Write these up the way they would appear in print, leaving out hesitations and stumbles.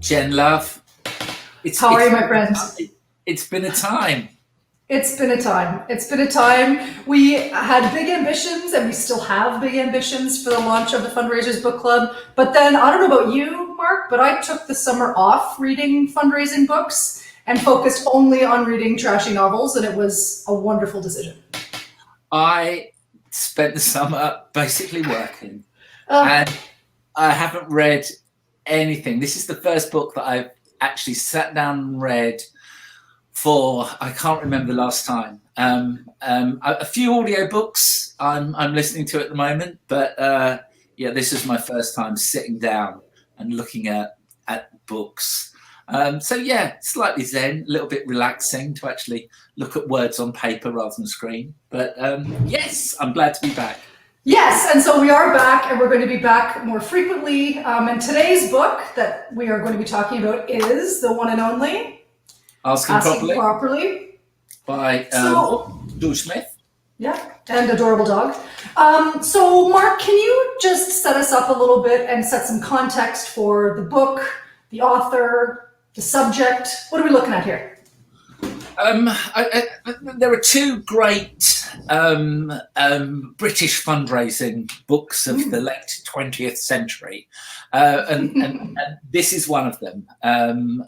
Jen, love. How are you, my friend? It's been a time. It's been a time. It's been a time. We had big ambitions, and we still have big ambitions for the launch of the Fundraisers Book Club. But then, I don't know about you, Mark, but I took the summer off reading fundraising books and focused only on reading trashy novels, and it was a wonderful decision. I spent the summer basically working, and I haven't read anything. This is the first book that I've actually sat down and read for, I can't remember the last time. A few audiobooks I'm listening to at the moment, but yeah, this is my first time sitting down and looking at books. So yeah, slightly zen, a little bit relaxing to actually look at words on paper rather than screen. But yes, I'm glad to be back. Yes, and so we are back, and we're going to be back more frequently. And today's book that we are going to be talking about is the one and only Asking Properly by George Smith. Yeah, and adorable dog. So Mark, can you just set us up a little bit and set some context for the book, the author, the subject? What are we looking at here? There are two great British fundraising books of the late 20th century, and this is one of them.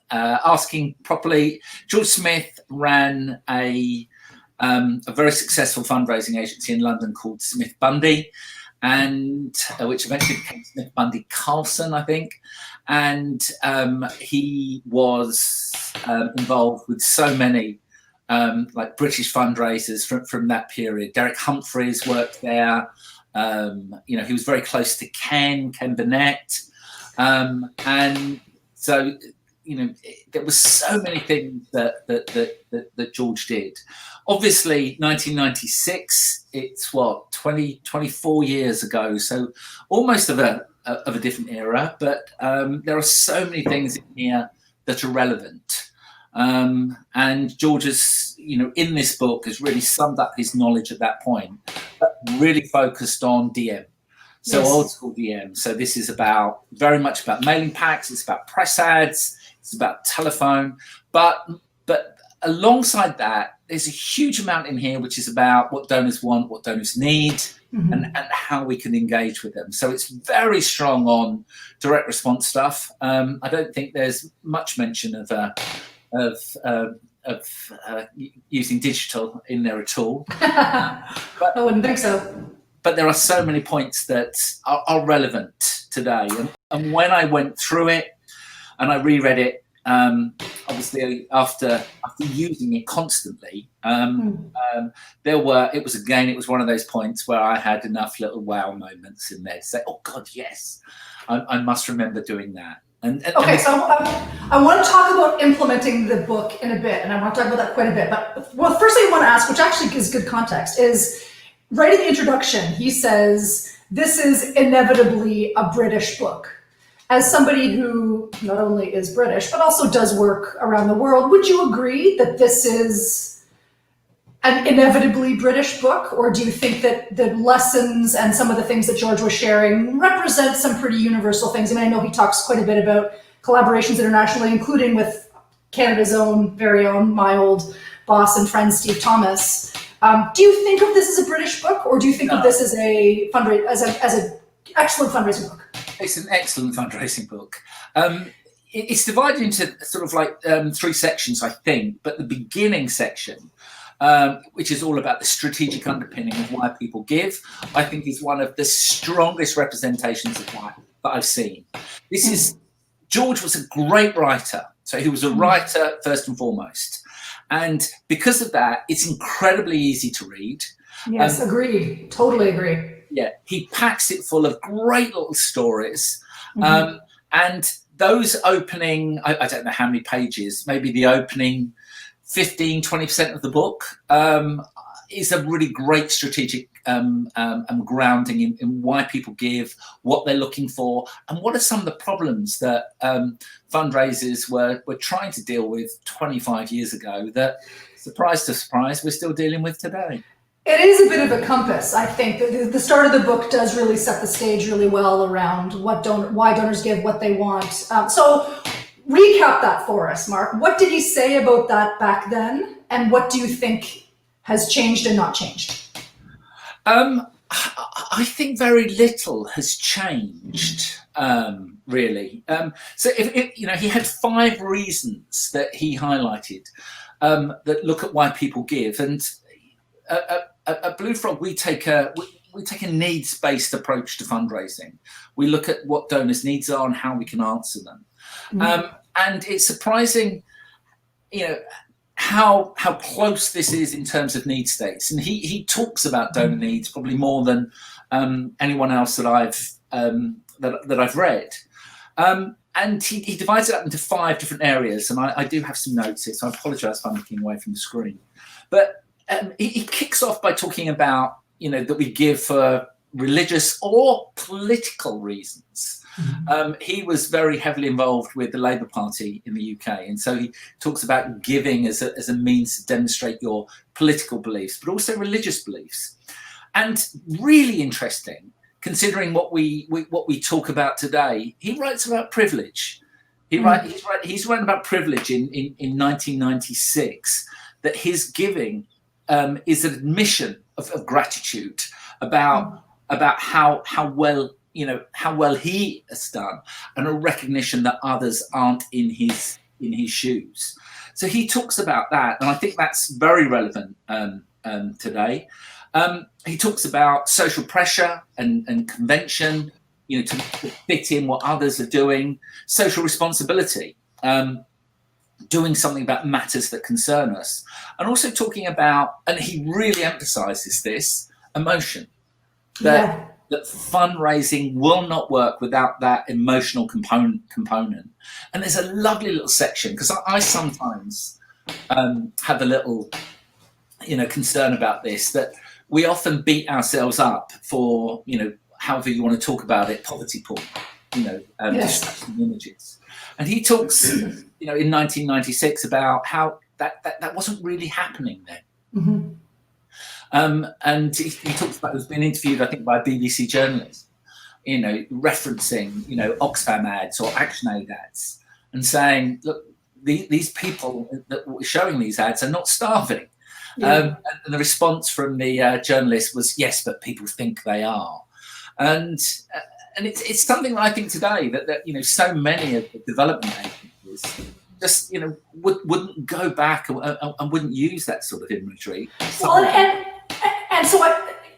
Asking Properly. George Smith ran a very successful fundraising agency in London called Smith Bundy, and which eventually became Smith Bundy Carlson, I think. And he was involved with so many like British fundraisers from that period. Derek Humphreys worked there. You know, he was very close to Ken Burnett, and so you know there was so many things that George did. Obviously, 1996. It's what 24 years ago, so almost of a different era. But there are so many things in here that are relevant. And George has, you know, in this book has really summed up his knowledge at that point, but really focused on DM. So yes. Old school DM. So this is very much about mailing packs. It's about press ads. It's about telephone. But alongside that, there's a huge amount in here which is about what donors want, what donors need, and how we can engage with them. So it's very strong on direct response stuff. I don't think there's much mention of using digital in there at all. But I wouldn't think so. But there are so many points that are relevant today. And when I went through it and I reread it, obviously after using it constantly, it was one of those points where I had enough little wow moments in there to say, oh God, yes, I must remember doing that. Okay, so I want to talk about implementing the book in a bit, and I want to talk about that quite a bit. But well, first thing I want to ask, which actually gives good context, is right in the introduction, he says, this is inevitably a British book. As somebody who not only is British, but also does work around the world, would you agree that this is an inevitably British book, or do you think that the lessons and some of the things that George was sharing represent some pretty universal things? I mean, I know he talks quite a bit about collaborations internationally, including with Canada's own, very own, my old boss and friend, Steve Thomas. Do you think of this as a British book, or do you think of this as an excellent fundraising book? It's an excellent fundraising book. It's divided into sort of like 3 sections, I think, but the beginning section, which is all about the strategic underpinning of why people give, I think is one of the strongest representations of that I've seen. George was a great writer. So he was a writer first and foremost. And because of that, it's incredibly easy to read. Yes, agreed. Totally agree. he packs it full of great little stories. Mm-hmm. And those opening, I don't know how many pages, maybe the opening 15, 20% of the book is a really great strategic grounding in why people give, what they're looking for, and what are some of the problems that fundraisers were trying to deal with 25 years ago that, surprise to surprise, we're still dealing with today. It is a bit of a compass. I think the start of the book does really set the stage really well around why donors give, what they want. So recap that for us, Mark. What did he say about that back then? And what do you think has changed and not changed? I think very little has changed, really. So if he had 5 reasons that he highlighted that look at why people give. And at Blue Frog, we take a needs-based approach to fundraising. We look at what donors' needs are and how we can answer them. Mm-hmm. And it's surprising, how close this is in terms of need states. And he talks about donor needs probably more than anyone else that I've read. And he divides it up into 5 different areas. And I do have some notes here, so I apologise if I'm looking away from the screen. But he kicks off by talking about, that we give for religious or political reasons. Mm-hmm. He was very heavily involved with the Labour Party in the UK. And so he talks about giving as a means to demonstrate your political beliefs, but also religious beliefs. And really interesting, considering what we talk about today, he writes about privilege. He's writing about privilege in 1996, that his giving is an admission of gratitude about how well he has done, and a recognition that others aren't in his shoes. So he talks about that, and I think that's very relevant today. He talks about social pressure and convention, to fit in what others are doing, social responsibility, doing something about matters that concern us, and also talking about, and he really emphasizes this, emotion, that fundraising will not work without that emotional component. And there's a lovely little section, because I sometimes have a little concern about this, that we often beat ourselves up for, however you want to talk about it, poverty porn, distressing images. And he talks, in 1996 about how that wasn't really happening then. Mm-hmm. And he talks about, who's been interviewed, I think, by a BBC journalist, referencing, Oxfam ads or ActionAid ads, and saying, look, these people that were showing these ads are not starving. Yeah. And the response from the journalist was, yes, but people think they are. And it's something that I think today that so many of the development agencies just wouldn't go back and wouldn't use that sort of imagery. Well, and so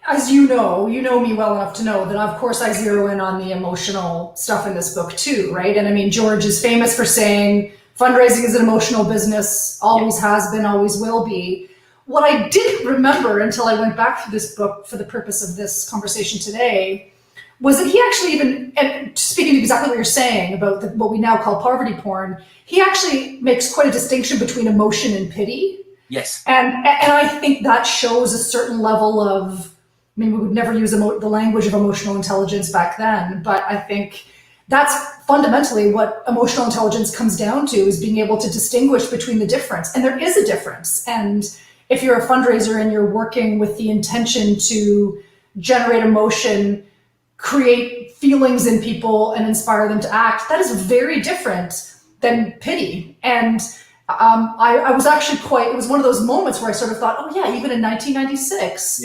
as you know me well enough to know that, of course, I zero in on the emotional stuff in this book too, right? And I mean, George is famous for saying fundraising is an emotional business, always has been, always will be. What I didn't remember until I went back through this book for the purpose of this conversation today was that he actually even, and speaking to exactly what you're saying about what we now call poverty porn, he actually makes quite a distinction between emotion and pity. Yes. And I think that shows a certain level of, we would never use the language of emotional intelligence back then, but I think that's fundamentally what emotional intelligence comes down to, is being able to distinguish between the difference. And there is a difference. And if you're a fundraiser and you're working with the intention to generate emotion, create feelings in people and inspire them to act, that is very different than pity. And I was actually it was one of those moments where I sort of thought, oh yeah, even in 1996,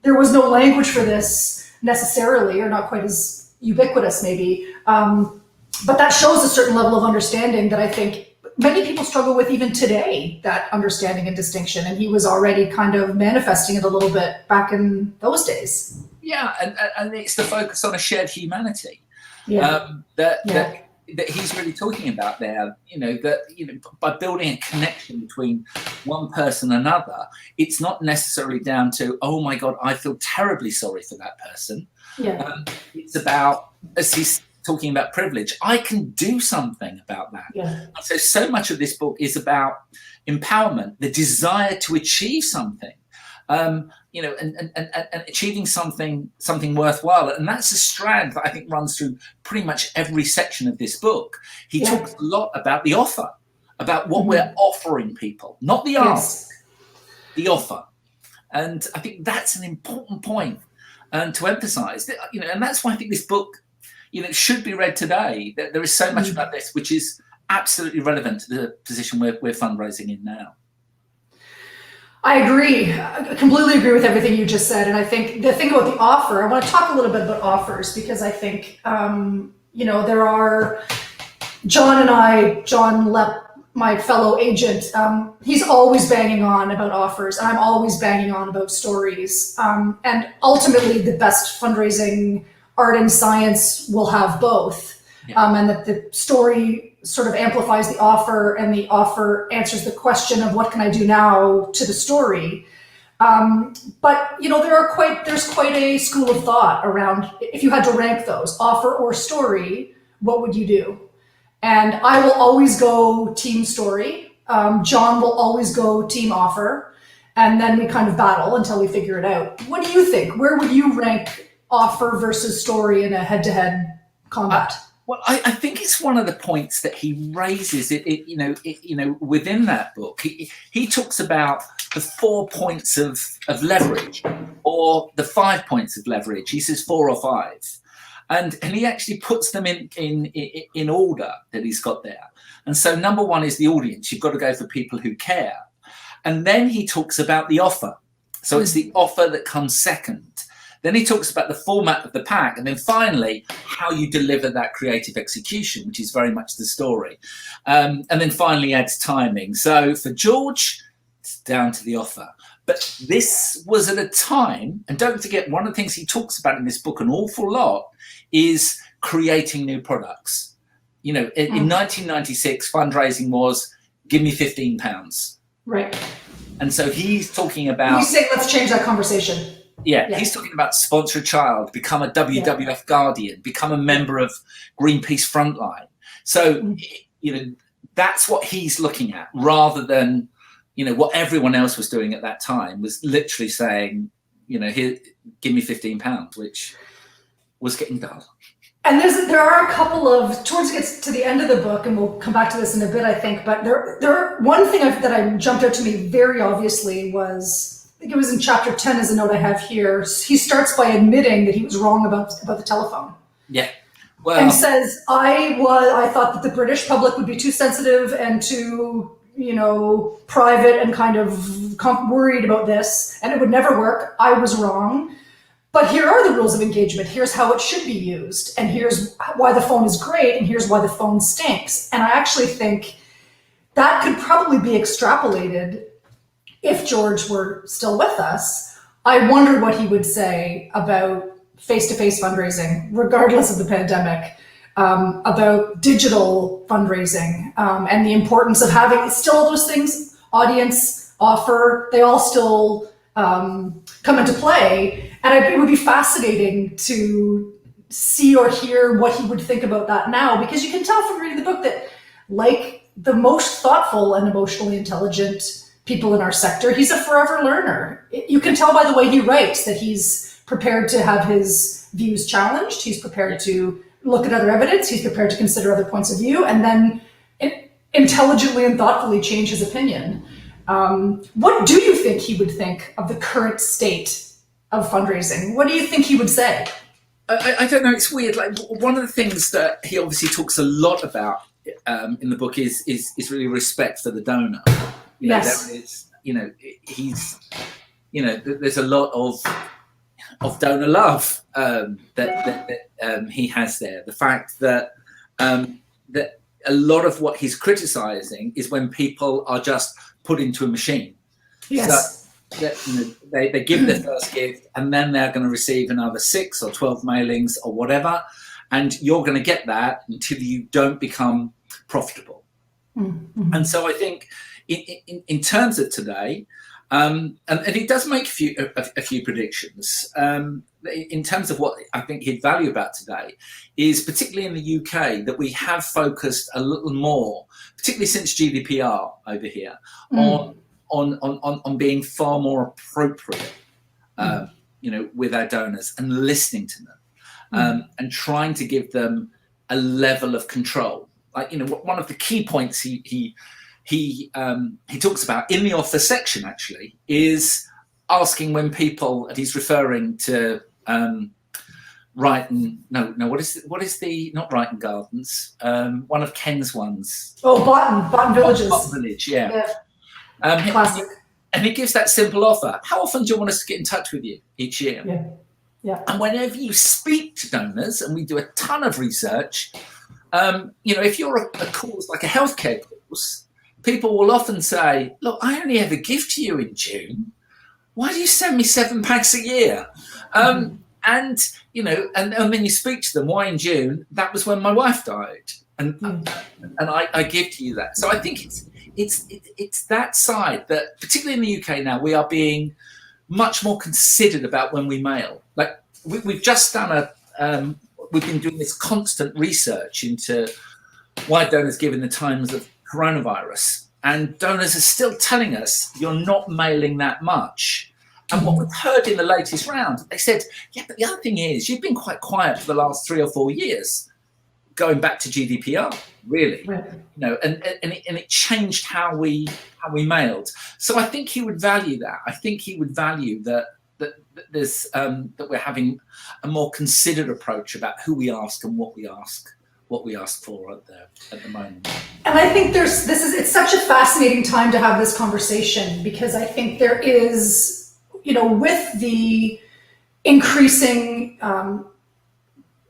there was no language for this necessarily, or not quite as ubiquitous maybe. But that shows a certain level of understanding that I think many people struggle with even today, that understanding and distinction. And he was already kind of manifesting it a little bit back in those days. Yeah, and it's the focus on a shared humanity. Yeah. That that he's really talking about there, that by building a connection between one person and another, it's not necessarily down to, oh my God, I feel terribly sorry for that person. Yeah. It's about, as he's talking about privilege, I can do something about that. Yeah. So much of this book is about empowerment, the desire to achieve something. And achieving something worthwhile, and that's a strand that I think runs through pretty much every section of this book. He talks a lot about the offer, about what we're offering people, not the ask, the offer, and I think that's an important point to emphasize. And that's why I think this book, should be read today. That there is so much about this which is absolutely relevant to the position we're fundraising in now. I agree. I completely agree with everything you just said. And I think the thing about the offer, I want to talk a little bit about offers, because I think, there are John Lepp, my fellow agent, he's always banging on about offers, and I'm always banging on about stories. And ultimately, the best fundraising art and science will have both. And that the story sort of amplifies the offer, and the offer answers the question of what can I do now to the story. But there's quite a school of thought around, if you had to rank those, offer or story, what would you do? And I will always go team story. John will always go team offer, and then we kind of battle until we figure it out. What do you think? Where would you rank offer versus story in a head-to-head combat? Well, I think it's one of the points that he raises within that book. He talks about the 4 points of leverage, or the 5 points of leverage. He says 4 or 5, and he actually puts them in order that he's got there. And so number 1 is the audience. You've got to go for people who care, and then he talks about the offer. So it's the offer that comes second. Then he talks about the format of the pack, and then finally how you deliver that creative execution, which is very much the story. And then finally adds timing. So for George, it's down to the offer. But this was at a time, and don't forget, one of the things he talks about in this book an awful lot is creating new products. In 1996, fundraising was, give me £15. Right. And so he's talking about... You say, let's change that conversation. Yeah, he's talking about sponsor a child, become a WWF Guardian, become a member of Greenpeace Frontline. So, that's what he's looking at, rather than, what everyone else was doing at that time was literally saying, here, give me £15, which was getting dull. And there are a couple of, towards it gets to the end of the book, and we'll come back to this in a bit, I think, but one thing that I jumped out to me very obviously was, I think it was in chapter 10 is a note I have here. He starts by admitting that he was wrong about the telephone. Yeah. Well, and says, I thought that the British public would be too sensitive and too, private and kind of worried about this, and it would never work. I was wrong. But here are the rules of engagement. Here's how it should be used. And here's why the phone is great. And here's why the phone stinks. And I actually think that could probably be extrapolated if George were still with us. I wonder what he would say about face-to-face fundraising, regardless of the pandemic, about digital fundraising, and the importance of having still all those things, audience, offer, they all still come into play. And it would be fascinating to see or hear what he would think about that now, because you can tell from reading the book that, like the most thoughtful and emotionally intelligent people in our sector, he's a forever learner. You can tell by the way he writes that he's prepared to have his views challenged. He's prepared to look at other evidence. He's prepared to consider other points of view, and then intelligently and thoughtfully change his opinion. What do you think he would think of the current state of fundraising? What do you think he would say? I don't know. It's weird. Like, one of the things that he obviously talks a lot about in the book is really respect for the donor. Yes. There's a lot of donor love that he has there. The fact that that a lot of what he's criticizing is when people are just put into a machine. Yes. So they give their first gift, and then they're going to receive another 6 or 12 mailings or whatever, and you're going to get that until you don't become profitable. Mm-hmm. And so I think in terms of today, and he does make a few predictions in terms of what I think he'd value about today is, particularly in the UK, that we have focused a little more, particularly since GDPR over here, on being far more appropriate, with our donors and listening to them, and trying to give them a level of control. Like, one of the key points he talks about in the offer section actually is asking when people, and he's referring to not Brighton Gardens, one of Ken's ones. Oh, Barton Villages. Barton Village, yeah. Classic. And he gives that simple offer. How often do you want us to get in touch with you each year? Yeah. And whenever you speak to donors, and we do a ton of research, if you're a cause like a healthcare cause, people will often say, look, I only ever give to you in June. Why do you send me 7 packs a year? And then you speak to them, why in June? That was when my wife died. And I give to you that. So I think it's that side that, particularly in the UK now, we are being much more considered about when we mail. Like we've just done we've been doing this constant research into why donors give in the times of coronavirus, and donors are still telling us you're not mailing that much. And what we've heard in the latest round, they said, yeah, but the other thing is you've been quite quiet for the last 3 or 4 years, going back to GDPR, really, right. And it changed how we mailed. So I think he would value that. I think he would value that there's that we're having a more considered approach about who we ask and what we ask for at the moment. And I think it's such a fascinating time to have this conversation, because I think there is, with the increasing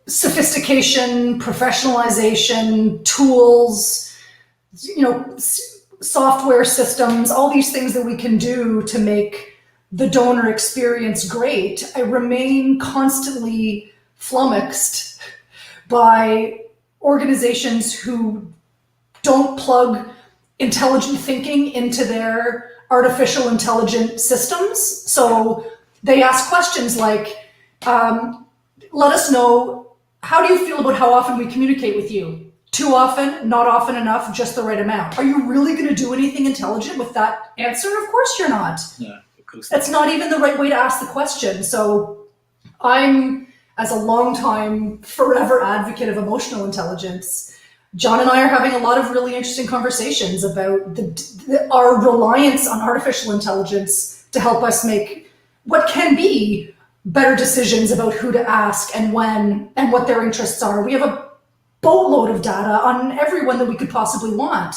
sophistication, professionalization, tools, software systems, all these things that we can do to make the donor experience great, I remain constantly flummoxed by organizations who don't plug intelligent thinking into their artificial intelligent systems. So they ask questions like, let us know, how do you feel about how often we communicate with you? Too often, not often enough, just the right amount. Are you really going to do anything intelligent with that answer? Of course you're not. No, of course not. That's not even the right way to ask the question. So I'm, as a longtime, forever advocate of emotional intelligence, John and I are having a lot of really interesting conversations about our reliance on artificial intelligence to help us make what can be better decisions about who to ask and when and what their interests are. We have a boatload of data on everyone that we could possibly want,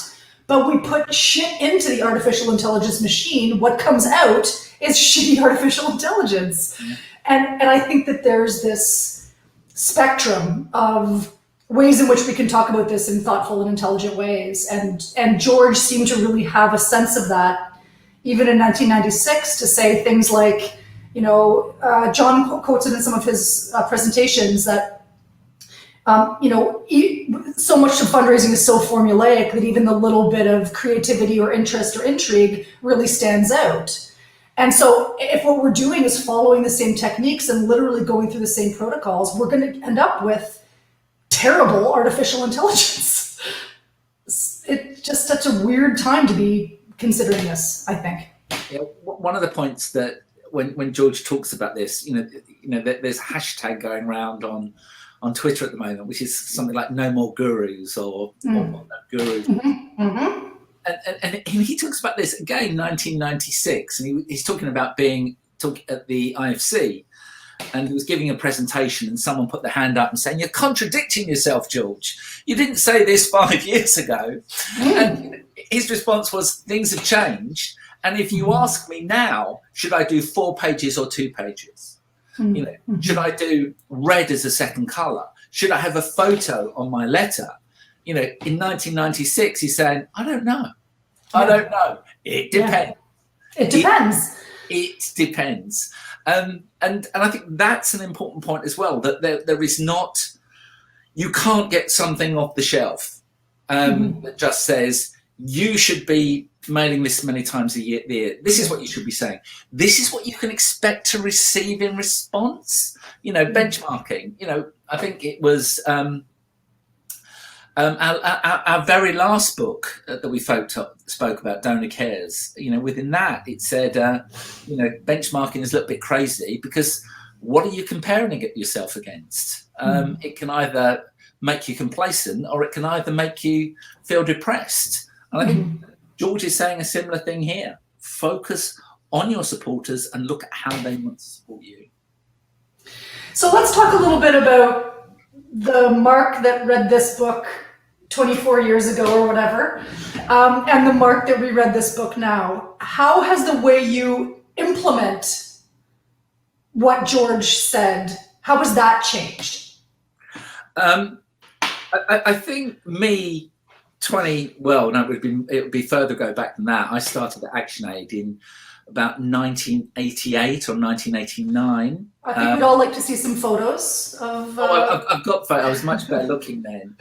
but we put shit into the artificial intelligence machine. What comes out is shitty artificial intelligence. Mm-hmm. And I think that there's this spectrum of ways in which we can talk about this in thoughtful and intelligent ways. And George seemed to really have a sense of that, even in 1996, to say things like, John quotes it in some of his presentations that, so much of fundraising is so formulaic that even the little bit of creativity or interest or intrigue really stands out. And so if what we're doing is following the same techniques and literally going through the same protocols, we're going to end up with terrible artificial intelligence. It's just such a weird time to be considering this, I think. Yeah, one of the points that when George talks about this, there's a hashtag going around on Twitter at the moment, which is something like "No More Gurus" or "No Gurus." Mm-hmm. Mm-hmm. And he talks about this again, 1996, and he's talking about being at the IFC, and he was giving a presentation, and someone put their hand up and saying, "You're contradicting yourself, George. You didn't say this 5 years ago." And his response was, "Things have changed, and if you ask me now, should I do 4 pages or 2 pages? Should I do red as a second color? Should I have a photo on my letter?" In 1996, he's saying, I don't know. I don't know. It depends. Yeah. It depends. It depends. And I think that's an important point as well, that there is not, you can't get something off the shelf that just says you should be mailing this many times a year. This is what you should be saying. This is what you can expect to receive in response. You know, benchmarking. You know, I think it was our very last book that we spoke about, Donor Cares. You know, within that it said, you know, benchmarking is a little bit crazy because what are you comparing yourself against? It can either make you complacent or it can either make you feel depressed. And I think George is saying a similar thing here. Focus on your supporters and look at how they want to support you. So let's talk a little bit about the Mark that read this book 24 years ago or whatever, and the Mark that reread this book now. How has the way you implement what George said, how has that changed? I think me, it would be further go back than that. I started at ActionAid in about 1988 or 1989. I think we'd all like to see some photos of. I've got photos. I was much better looking then,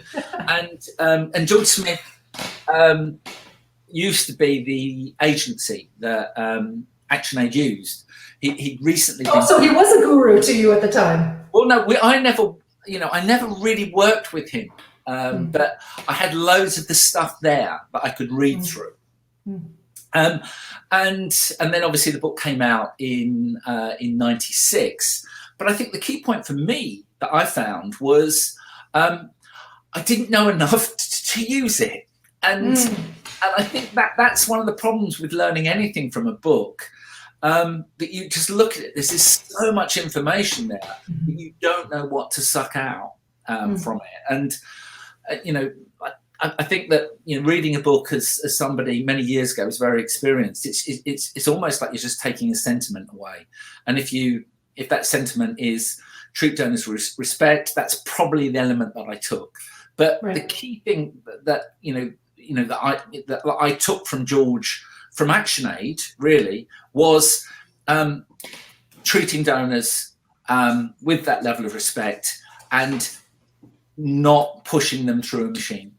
and George Smith used to be the agency that ActionAid used. He recently. Oh, so he was a guru to you at the time. Well, no, I never really worked with him. But I had loads of the stuff there that I could read through. And then obviously the book came out in 96. But I think the key point for me that I found was I didn't know enough to use it. And I think that's one of the problems with learning anything from a book. That you just look at it, there's just so much information there that you don't know what to suck out from it. And you know, I think that, you know, reading a book as somebody many years ago was very experienced. It's almost like you're just taking a sentiment away. And if that sentiment is treat donors with respect, that's probably the element that I took. But the key thing that that I took from George from ActionAid really was treating donors with that level of respect and not pushing them through a machine,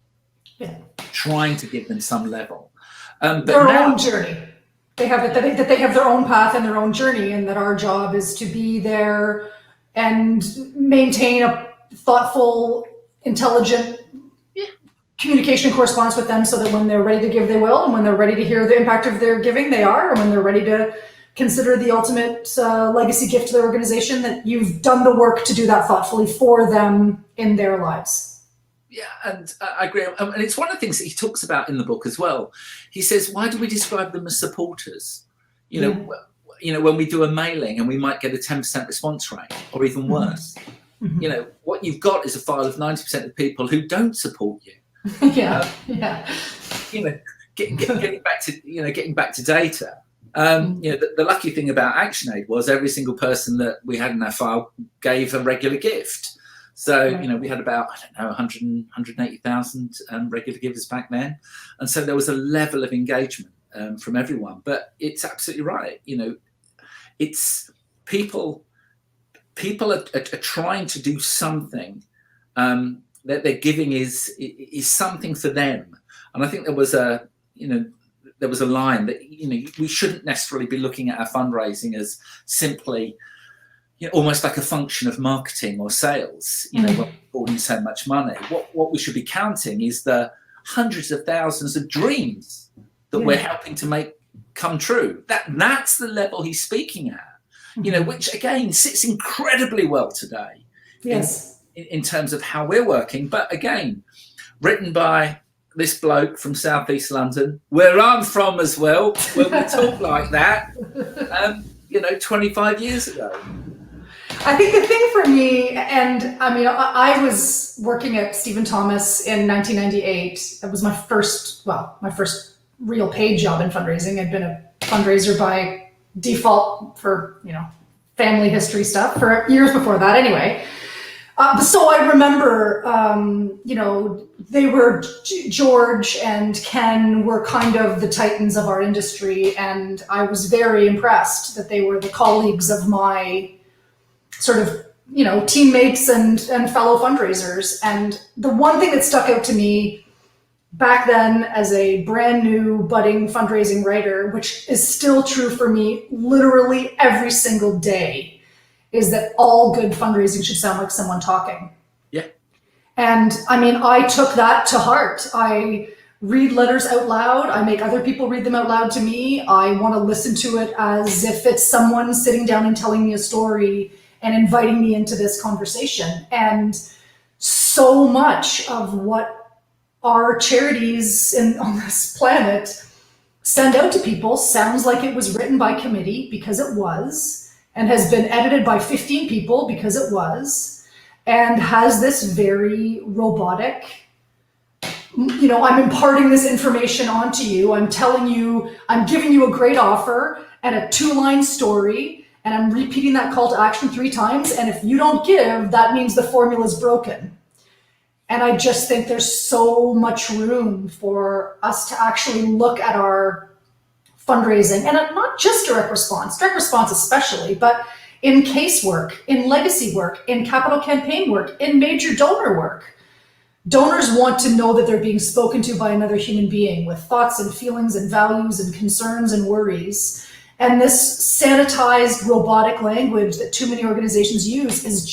trying to give them some level. But their own journey. They have that they have their own path and their own journey, and that our job is to be there and maintain a thoughtful, intelligent communication and correspondence with them, so that when they're ready to give, they will, and when they're ready to hear the impact of their giving, they are, and when they're ready to consider the ultimate legacy gift to their organization, that you've done the work to do that thoughtfully for them in their lives. Yeah, and I agree. And it's one of the things that he talks about in the book as well. He says, why do we describe them as supporters? You know, when we do a mailing and we might get a 10% response rate or even worse. You know, what you've got is a file of 90% of people who don't support you. You know, getting back to data. You know, the lucky thing about ActionAid was every single person that we had in our file gave a regular gift. So, you know, we had about, 180,000 regular givers back then. And so there was a level of engagement from everyone. But it's absolutely right. You know, it's people are trying to do something that their giving is something for them. And I think there was a line that, you know, we shouldn't necessarily be looking at our fundraising as simply, you know, almost like a function of marketing or sales, you know, when we're holding so much money. What we should be counting is the hundreds of thousands of dreams that we're helping to make come true. That's the level he's speaking at, you know, which again sits incredibly well today. In terms of how we're working. But again, written by this bloke from Southeast London, where I'm from as well, where we talk like that, 25 years ago. I think the thing for me, and I mean, I was working at Stephen Thomas in 1998. It was my first real paid job in fundraising. I'd been a fundraiser by default for, you know, family history stuff for years before that anyway. So I remember, George and Ken were kind of the titans of our industry, and I was very impressed that they were the colleagues of my sort of teammates and fellow fundraisers. And the one thing that stuck out to me back then as a brand new budding fundraising writer, which is still true for me literally every single day, is that all good fundraising should sound like someone talking. Yeah. And I mean, I took that to heart. I read letters out loud. I make other people read them out loud to me. I want to listen to it as if it's someone sitting down and telling me a story and inviting me into this conversation. And so much of what our charities on this planet send out to people sounds like it was written by committee, because it was, and has been edited by 15 people because it was, and has this very robotic, I'm imparting this information onto you. I'm telling you, I'm giving you a great offer and a 2-line story, and I'm repeating that call to action 3 times. And if you don't give, that means the formula is broken. And I just think there's so much room for us to actually look at our fundraising, and not just direct response especially, but in case work, in legacy work, in capital campaign work, in major donor work. Donors want to know that they're being spoken to by another human being with thoughts and feelings and values and concerns and worries. And this sanitized robotic language that too many organizations use is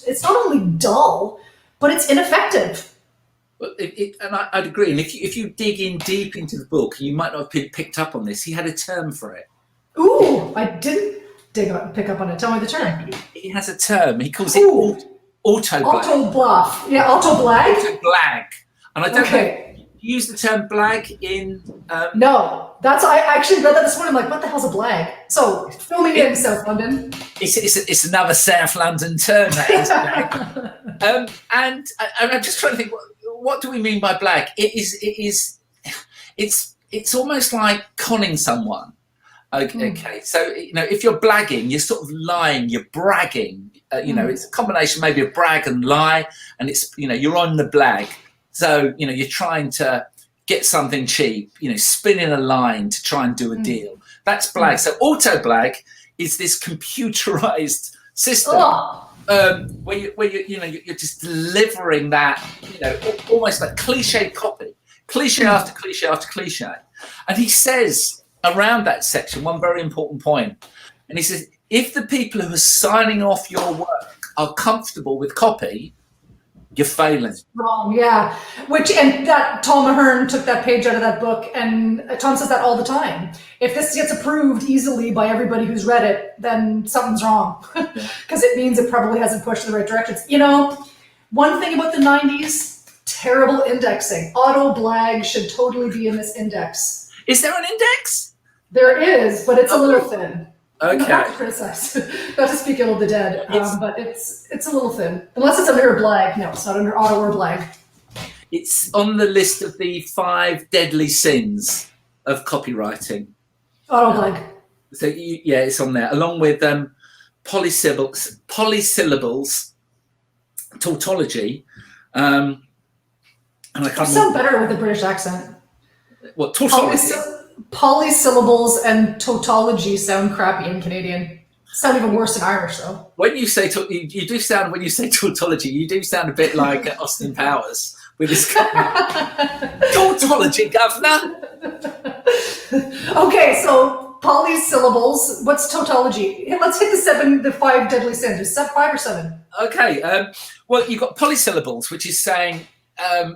it's not only dull, but it's ineffective. And I'd agree. And if you dig in deep into the book, you might not have picked up on this. He had a term for it. Ooh, I didn't pick up on it. Tell me the term. He has a term. He calls it auto blag. Auto bluff. Yeah, auto blag. Auto blag. And I don't know. You use the term blag in. No, I actually read that this morning. I'm like, what the hell's a blag? So fill me in, South London. It's another South London term. That is blag. And I'm just trying to think. What do we mean by blag? It's almost like conning someone. Okay. So if you're blagging, you're sort of lying. You're bragging. It's a combination maybe of brag and lie, and it's you're on the blag. So you're trying to get something cheap. Spinning a line to try and do a deal. That's blag. So auto blag is this computerized system. Where you're just delivering that, almost like cliche copy, cliche after cliche after cliche. And he says around that section one very important point, and he says, if the people who are signing off your work are comfortable with copy, you're failing. Wrong, yeah. And that Tom Ahern took that page out of that book, and Tom says that all the time. If this gets approved easily by everybody who's read it, then something's wrong, because it means it probably hasn't pushed in the right directions. One thing about the 90s, terrible indexing. Auto blag should totally be in this index. Is there an index? There is, but it's a little thin. Okay. Not to criticize, not to speak ill of the dead, but it's a little thin. Unless it's under a blag. No, it's not under auto or blag. It's on the list of the 5 deadly sins of copywriting. Auto blag. So it's on there, along with polysyllables, tautology, and I can't. You sound better with a British accent. What tautology? Polysyllables and tautology sound crappy in Canadian. Sound even worse in Irish, though. When you say you do sound, when you say tautology, you do sound a bit like Austin Powers with his tautology, governor. Okay, so polysyllables. What's tautology? Let's hit the 5 deadly sins. Is that 5 or 7? Okay. Well, you've got polysyllables, which is saying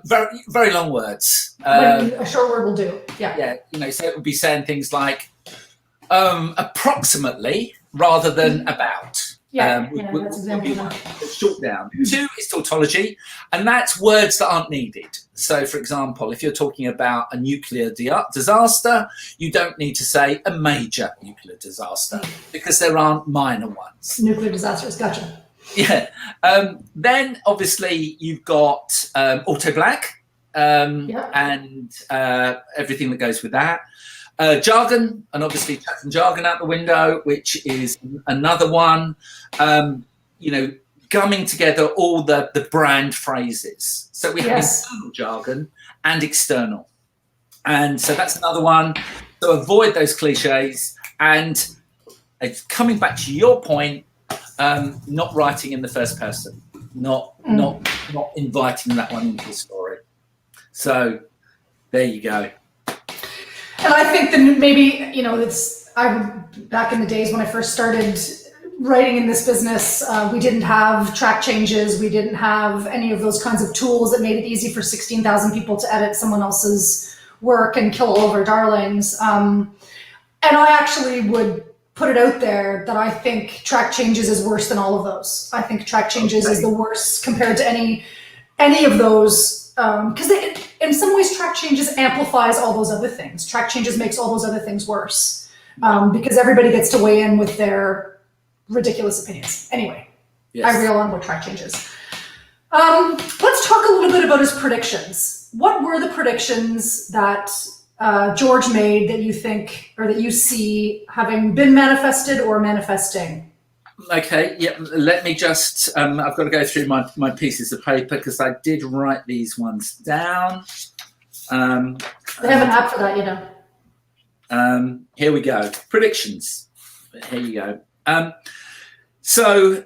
very, very long words. A short word will do. Yeah. So it would be saying things like approximately rather than about. That's an example. Short down. 2 is tautology, and that's words that aren't needed. So, for example, if you're talking about a nuclear disaster, you don't need to say a major nuclear disaster because there aren't minor ones. Nuclear disasters, gotcha. Yeah. Then obviously you've got auto blag and everything that goes with that. Jargon, and obviously chucking jargon out the window, which is another one. Gumming together all the brand phrases. So we have internal jargon and external. And so that's another one. So avoid those cliches. And it's coming back to your point, not writing in the first person, not inviting that one into the story. So there you go. And I think that maybe, back in the days when I first started writing in this business, we didn't have track changes. We didn't have any of those kinds of tools that made it easy for 16,000 people to edit someone else's work and kill all of our darlings. And I actually would put it out there that I think track changes is worse than all of those. I think track changes is the worst compared to any of those. Because in some ways, track changes amplifies all those other things. Track changes makes all those other things worse because everybody gets to weigh in with their ridiculous opinions. Anyway, yes. I reel on with track changes. Let's talk a little bit about his predictions. What were the predictions that George made that you think or that you see having been manifested or manifesting? Okay, yeah, let me just, I've got to go through my pieces of paper because I did write these ones down. They have an app for that, Here we go. Predictions. Here you go. So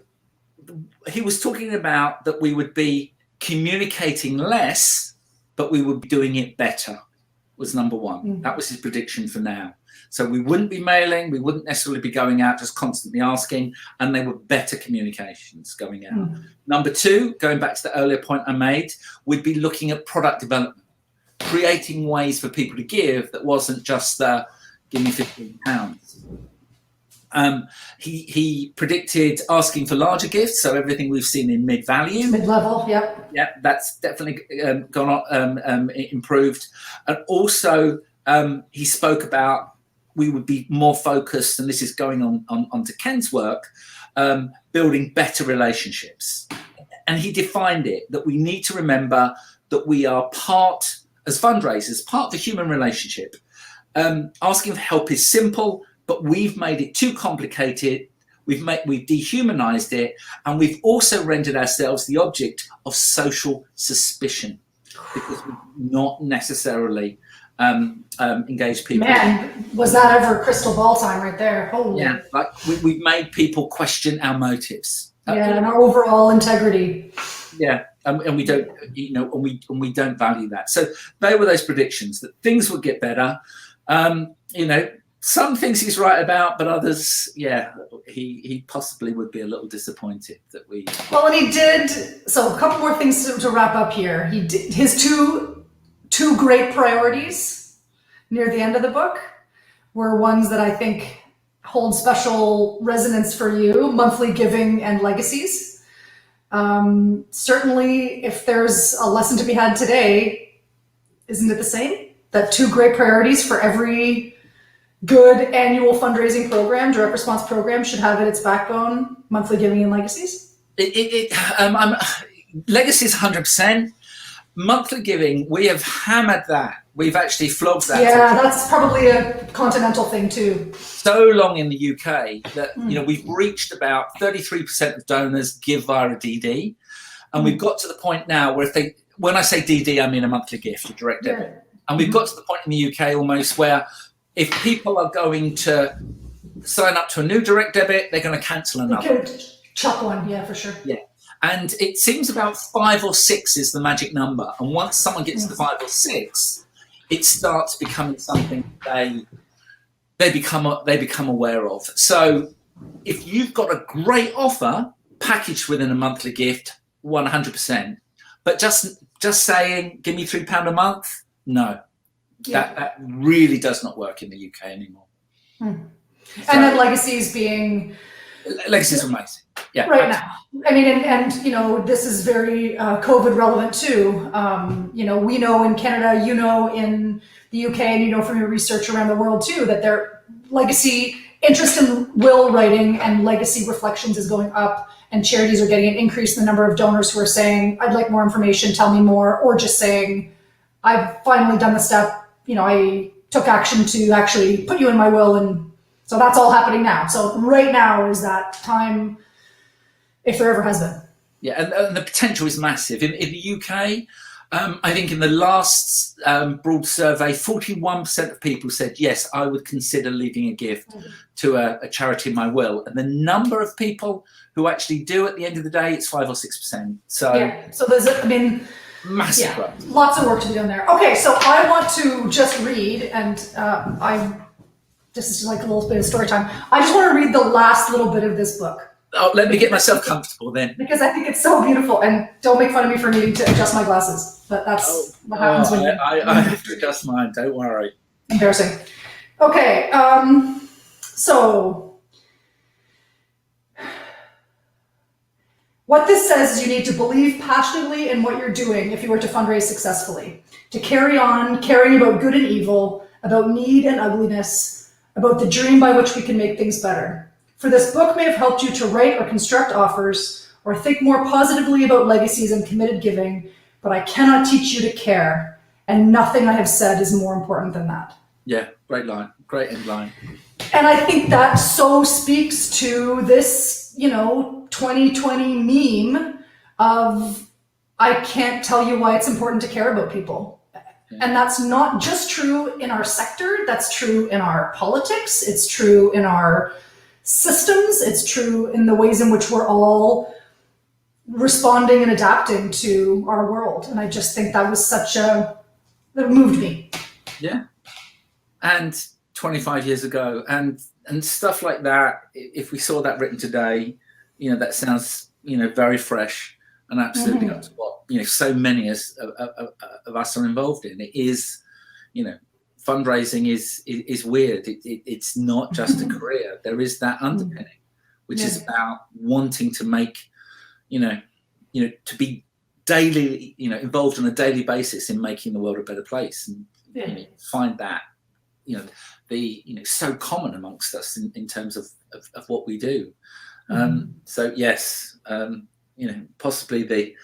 he was talking about that we would be communicating less, but we would be doing it better, was number one. That was his prediction for now. So we wouldn't be mailing, we wouldn't necessarily be going out just constantly asking, and they were better communications going out. Number two, going back to the earlier point I made, we'd be looking at product development, creating ways for people to give that wasn't just give me £15. He predicted asking for larger gifts, so everything we've seen in mid-value. Mid-level, yep. Yeah, that's definitely gone on, improved. And also, he spoke about we would be more focused, and this is going on to Ken's work, building better relationships. And he defined it, that we need to remember that we are part, as fundraisers, part of the human relationship. Asking for help is simple, but we've made it too complicated. We've dehumanized it, and we've also rendered ourselves the object of social suspicion because we've not necessarily engage people. Man, was that ever crystal ball time right there? Holy. Yeah, like we've made people question our motives. And our overall integrity. Yeah, and we don't, and we don't value that. So they were those predictions that things would get better. Some things he's right about, but others, he possibly would be a little disappointed that we. Well, and he did. So a couple more things to wrap up here. He did his two great priorities near the end of the book were ones that I think hold special resonance for you: monthly giving and legacies. Certainly, if there's a lesson to be had today, isn't it the same? That two great priorities for every good annual fundraising program, direct response program, should have at its backbone monthly giving and legacies? Legacies 100%. Monthly giving, we have hammered that. We've actually flogged that. Yeah, that's probably a continental thing too. So long in the UK that we've reached about 33% of donors give via a DD, and we've got to the point now where when I say DD, I mean a monthly gift, a direct debit, and we've got to the point in the UK almost where if people are going to sign up to a new direct debit, they're going to cancel another. They could chuck one, yeah, for sure. Yeah. And it seems about 5 or 6 is the magic number. And once someone gets to 5 or 6, it starts becoming something they become aware of. So if you've got a great offer packaged within a monthly gift, 100%. But just saying, give me £3 a month, no. That really does not work in the UK anymore. So, and then legacies being... Legacies are amazing. Yeah, right now. I mean, and this is very COVID relevant too. We know in Canada, in the UK, and from your research around the world too, that their legacy interest in will writing and legacy reflections is going up, and charities are getting an increase in the number of donors who are saying, I'd like more information, tell me more, or just saying, I've finally done the step, I took action to actually put you in my will, and so that's all happening now. So right now is that time, if there ever has been. Yeah, and the potential is massive. In the UK, I think in the last broad survey, 41% of people said, yes, I would consider leaving a gift to a charity in my will. And the number of people who actually do at the end of the day, it's 5 or 6%. So, yeah. So there's, I mean, massive. Yeah, lots of work to be done there. Okay, so I want to just read, and this is like a little bit of story time. I just want to read the last little bit of this book. Oh, let me get myself comfortable then. Because I think it's so beautiful, and don't make fun of me for needing to adjust my glasses, but that's what happens when I have to adjust mine, don't worry. Embarrassing. Okay, so what this says is you need to believe passionately in what you're doing if you were to fundraise successfully, to carry on caring about good and evil, about need and ugliness, about the dream by which we can make things better. For this book may have helped you to write or construct offers or think more positively about legacies and committed giving, but I cannot teach you to care, and nothing I have said is more important than that. Yeah, great line, great end line. And I think that so speaks to this, 2020 meme of, I can't tell you why it's important to care about people. Yeah. And that's not just true in our sector, that's true in our politics, it's true in our systems, it's true in the ways in which we're all responding and adapting to our world. And I just think that was that moved me. Yeah. And 25 years ago, and stuff like that, if we saw that written today, that sounds, very fresh and absolutely up to what, so many of us are involved in. It is, fundraising is weird. It's not just a career. There is that underpinning, which is about wanting to make, to be daily, involved on a daily basis in making the world a better place, and find that, so common amongst us in terms of what we do. So yes, possibly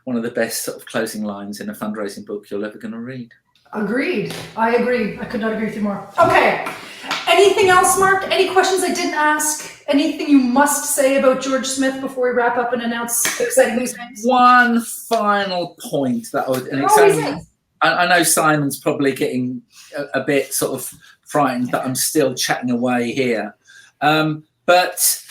one of the best sort of closing lines in a fundraising book you're ever going to read. Agreed. I agree. I could not agree with you more. Okay. Anything else, Mark? Any questions I didn't ask? Anything you must say about George Smith before we wrap up and announce exciting news? One final point that I would, and I know Simon's probably getting a bit sort of frightened that I'm still chatting away here. But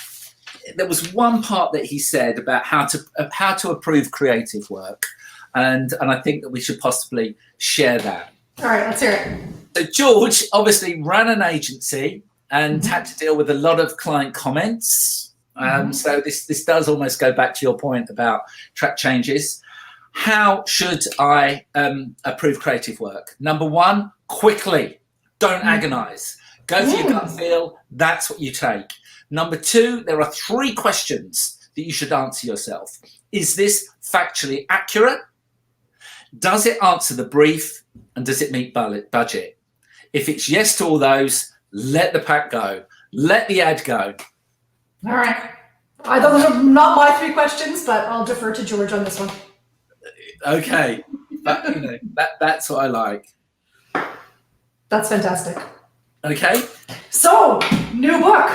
there was one part that he said about how to approve creative work. And I think that we should possibly share that. All right, let's hear it. So George obviously ran an agency and had to deal with a lot of client comments. So this does almost go back to your point about track changes. How should I approve creative work? Number one, quickly. Don't agonize. Go for your gut feel. That's what you take. Number two, there are 3 questions that you should answer yourself. Is this factually accurate? Does it answer the brief? And does it meet budget? If it's yes to all those, let the pack go. Let the ad go. All right. Those are not my 3 questions, but I'll defer to George on this one. Okay. That's what I like. That's fantastic. Okay. So, new book.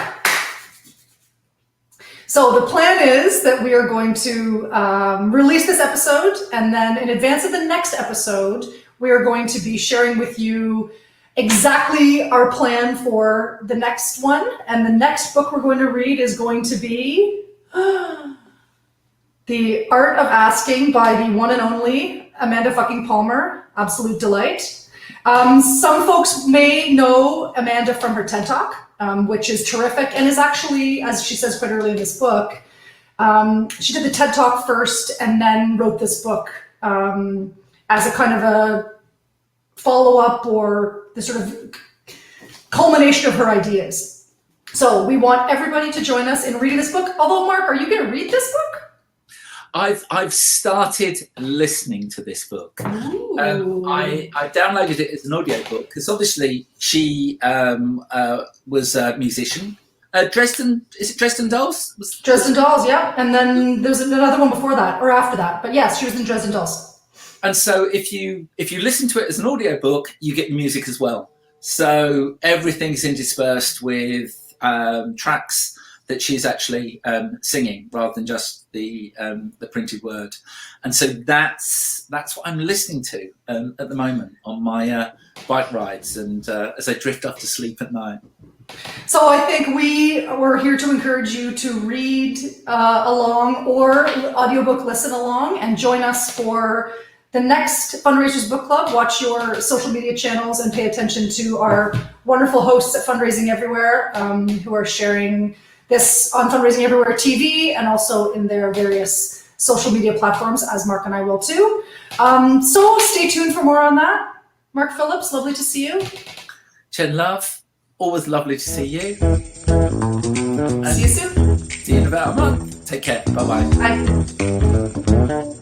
So the plan is that we are going to release this episode, and then in advance of the next episode, we are going to be sharing with you exactly our plan for the next one. And the next book we're going to read is going to be The Art of Asking by the one and only Amanda fucking Palmer. Absolute delight. Some folks may know Amanda from her TED Talk. Which is terrific and is actually, as she says quite early in this book, she did the TED Talk first and then wrote this book as a kind of a follow-up or the sort of culmination of her ideas. So we want everybody to join us in reading this book. Although, Mark, are you going to read this book? I've started listening to this book. I downloaded it as an audiobook because obviously she was a musician. Dresden, is it Dresden Dolls? Dresden Dolls, yeah. And then there was another one before that or after that. But yes, she was in Dresden Dolls. And so if you listen to it as an audiobook, you get music as well. So everything's interspersed with tracks that she's actually singing rather than just the printed word. And so that's what I'm listening to at the moment on my bike rides and as I drift off to sleep at night. So I think we're here to encourage you to read along or audiobook listen along and join us for the next Fundraisers Book Club. Watch your social media channels and pay attention to our wonderful hosts at Fundraising Everywhere who are sharing this on Fundraising Everywhere TV and also in their various social media platforms, as Mark and I will too. So stay tuned for more on that. Mark Phillips, lovely to see you. Chen Love, always lovely to see you. See you soon. See you in about a month. Take care. Bye-bye. Bye.